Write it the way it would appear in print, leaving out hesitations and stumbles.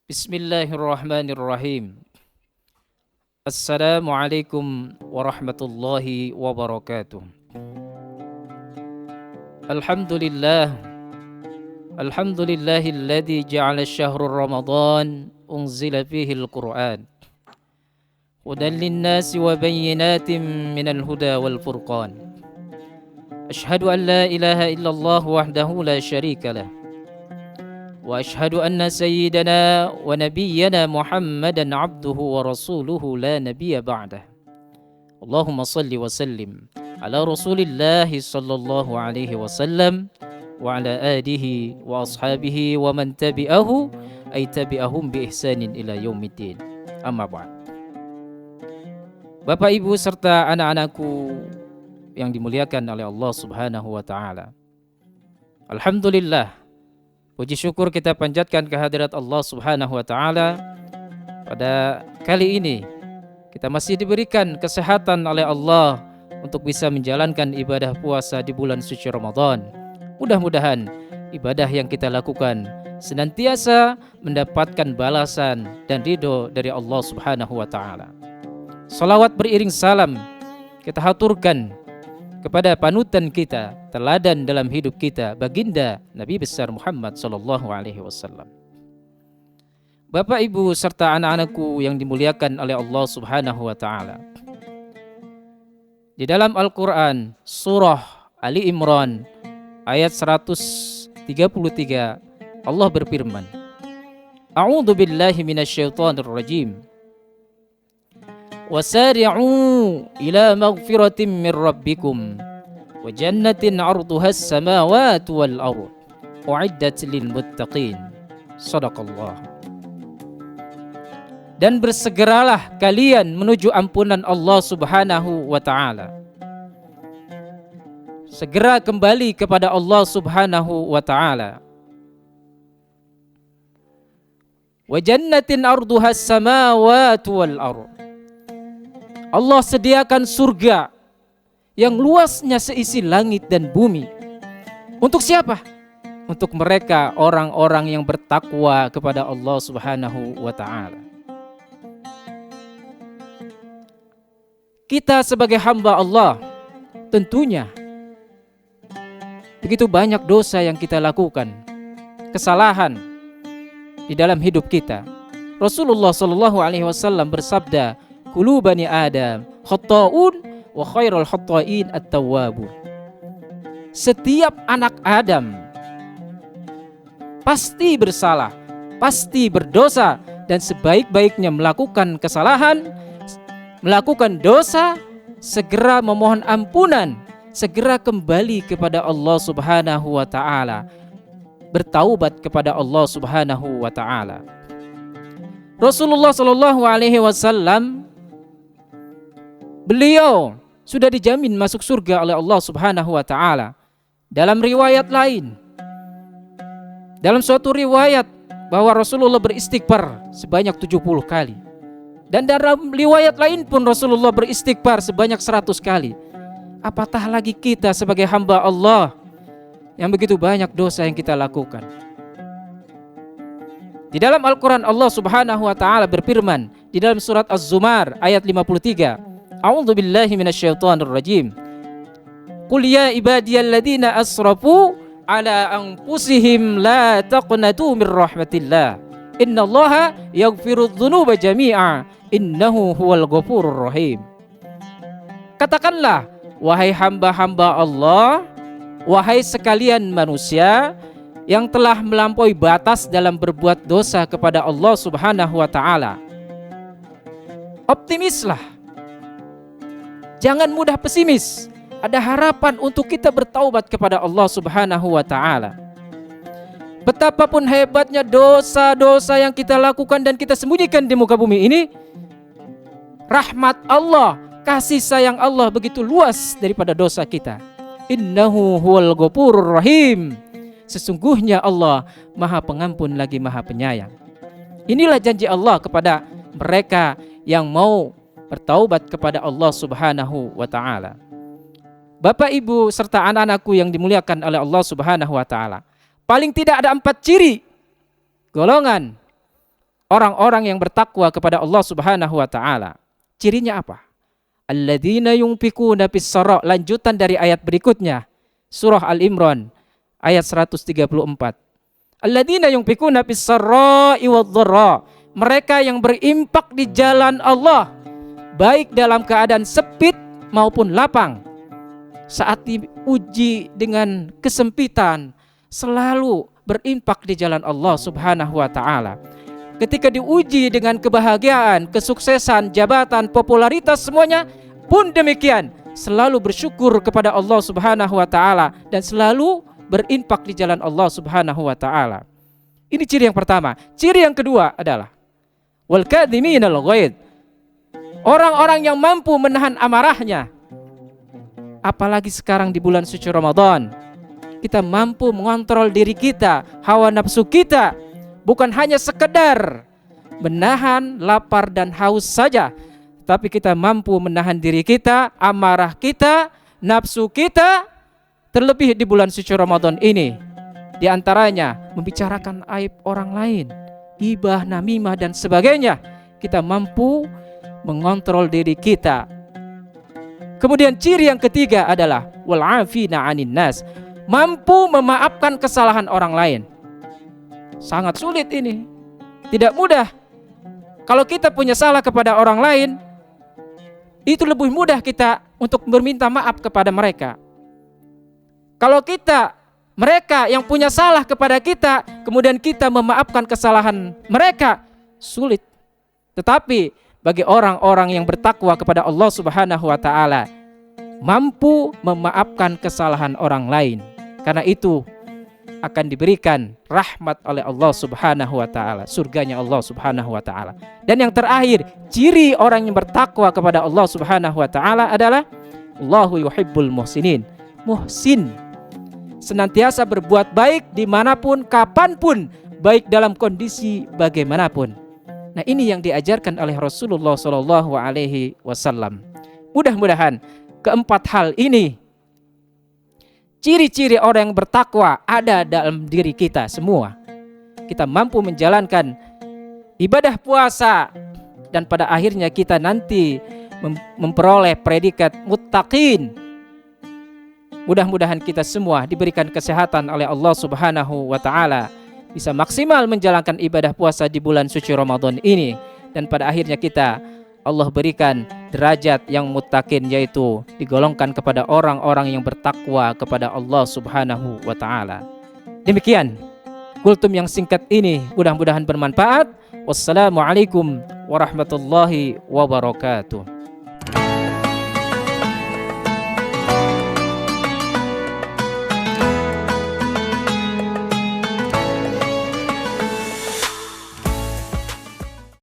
Bismillahirrahmanirrahim. Assalamualaikum warahmatullahi wabarakatuh. Alhamdulillah. Alhamdulillahilladzi ja'ala syahrul Ramadan unzila fihi al-Qur'an. Hudan lin-nasi wa bayyinatin minal huda wal furqan. Ashhadu an la ilaha illallah wahdahu la syarika lah. وأشهد أن سيدنا ونبينا محمدا عبده ورسوله لا نبي بعده اللهم صل وسلم على رسول الله صلى الله عليه وسلم وعلى آله وأصحابه ومن تبعه أي تبعهم بإحسان إلى يوم الدين أما بعد. Bapak Ibu serta anak-anakku yang dimuliakan oleh Allah Subhanahu wa taala. Alhamdulillah, puji syukur kita panjatkan kehadirat Allah Subhanahu wa taala. Pada kali ini kita masih diberikan kesehatan oleh Allah untuk bisa menjalankan ibadah puasa di bulan suci Ramadan. Mudah-mudahan ibadah yang kita lakukan senantiasa mendapatkan balasan dan ridho dari Allah Subhanahu wa taala. Salawat beriring salam kita haturkan kepada panutan kita, teladan dalam hidup kita, baginda Nabi besar Muhammad sallallahu alaihi wasallam. Bapak Ibu serta anak-anakku yang dimuliakan oleh Allah Subhanahu wa taala. Di dalam Al-Qur'an surah Ali Imran ayat 133 Allah berfirman, A'udzu billahi minasyaitonir rajim. وسارعوا إلى مغفرة من ربكم وجنة عرضها السماوات والأرض أعدت للمتقين صدق الله. Dan bersegeralah kalian menuju ampunan Allah Subhanahu wa taala. Segera kembali kepada Allah Subhanahu wa taala. Wa jannatin arduha as-samawati wal ardh. Allah sediakan surga yang luasnya seisi langit dan bumi. Untuk siapa? Untuk mereka orang-orang yang bertakwa kepada Allah Subhanahu wa taala. Kita sebagai hamba Allah tentunya begitu banyak dosa yang kita lakukan, kesalahan di dalam hidup kita. Rasulullah sallallahu alaihi wasallam bersabda, Kulu bani Adam khatta'un wa khairul khatta'in at-tawwabun. Setiap anak Adam pasti bersalah, pasti berdosa, dan sebaik-baiknya melakukan kesalahan, melakukan dosa, segera memohon ampunan, segera kembali kepada Allah Subhanahu wa taala, bertaubat kepada Allah Subhanahu wa taala. Rasulullah sallallahu alaihi wasallam beliau sudah dijamin masuk surga oleh Allah Subhanahu wa taala. Dalam riwayat lain, dalam suatu riwayat bahwa Rasulullah beristighfar sebanyak 70 kali. Dan dalam riwayat lain pun Rasulullah beristighfar sebanyak 100 kali. Apatah lagi kita sebagai hamba Allah yang begitu banyak dosa yang kita lakukan. Di dalam Al-Quran Allah Subhanahu wa taala berfirman di dalam surat Az-Zumar ayat 53. A'udzu billahi minasyaitonir rajim. Qul ya ibadiyalladzina asrafu ala anfusihim la taqnatu mir rahmatillah. Innallaha yaghfirudz dzunuba jami'a innahu huwal ghafurur rahim. Katakanlah, wahai hamba-hamba Allah, wahai sekalian manusia yang telah melampaui batas dalam berbuat dosa kepada Allah Subhanahu wa taala. Optimislah. Jangan mudah pesimis. Ada harapan untuk kita bertaubat kepada Allah Subhanahu wa taala. Betapapun hebatnya dosa-dosa yang kita lakukan dan kita sembunyikan di muka bumi ini, rahmat Allah, kasih sayang Allah begitu luas daripada dosa kita. Innahu huwal ghafurur rahim. Sesungguhnya Allah Maha Pengampun lagi Maha Penyayang. Inilah janji Allah kepada mereka yang mau bertaubat kepada Allah Subhanahu wa taala. Bapak Ibu serta anak-anakku yang dimuliakan oleh Allah Subhanahu wa taala. Paling tidak ada 4 ciri golongan orang-orang yang bertakwa kepada Allah Subhanahu wa taala. Cirinya apa? Alladzina yunfikuna fis-sarra, lanjutan dari ayat berikutnya. Surah Al-Imran ayat 134. Alladzina yunfikuna fis-sarra'i wadh-dharra, mereka yang berimpak di jalan Allah baik dalam keadaan sempit maupun lapang. Saat diuji dengan kesempitan, selalu berimpak di jalan Allah Subhanahu wa taala. Ketika diuji dengan kebahagiaan, kesuksesan, jabatan, popularitas, semuanya pun demikian, selalu bersyukur kepada Allah Subhanahu wa taala dan selalu berimpak di jalan Allah Subhanahu wa taala. Ini ciri yang pertama. Ciri yang kedua adalah wal kadhiminal ghaidh, orang-orang yang mampu menahan amarahnya. Apalagi sekarang di bulan suci Ramadan, kita mampu mengontrol diri kita, hawa nafsu kita, bukan hanya sekedar menahan lapar dan haus saja, tapi kita mampu menahan diri kita, amarah kita, nafsu kita, terlebih di bulan suci Ramadan ini. Di antaranya membicarakan aib orang lain, ghibah, namimah dan sebagainya. Kita mampu mengontrol diri kita. Kemudian ciri yang ketiga adalah wal 'afina 'anin nas, mampu memaafkan kesalahan orang lain. Sangat sulit ini, tidak mudah. Kalau kita punya salah kepada orang lain, itu lebih mudah kita untuk meminta maaf kepada mereka. Kalau mereka yang punya salah kepada kita, kemudian kita memaafkan kesalahan mereka, sulit. Tetapi bagi orang-orang yang bertakwa kepada Allah Subhanahu wa taala, mampu memaafkan kesalahan orang lain. Karena itu akan diberikan rahmat oleh Allah Subhanahu wa taala, surganya Allah Subhanahu wa taala. Dan yang terakhir, ciri orang yang bertakwa kepada Allah Subhanahu wa taala adalah Allahu yuhibbul muhsinin. Muhsin, senantiasa berbuat baik dimanapun, kapanpun, baik dalam kondisi bagaimanapun. Nah, ini yang diajarkan oleh Rasulullah Shallallahu Alaihi Wasallam. Mudah-mudahan keempat hal ini, ciri-ciri orang yang bertakwa, ada dalam diri kita semua. Kita mampu menjalankan ibadah puasa dan pada akhirnya kita nanti memperoleh predikat muttaqin. Mudah-mudahan kita semua diberikan kesehatan oleh Allah Subhanahu wa taala, bisa maksimal menjalankan ibadah puasa di bulan suci Ramadan ini, dan pada akhirnya Allah berikan derajat yang muttaqin, yaitu digolongkan kepada orang-orang yang bertakwa kepada Allah Subhanahu wa taala. Demikian kultum yang singkat ini, mudah-mudahan bermanfaat. Wassalamualaikum warahmatullahi wabarakatuh.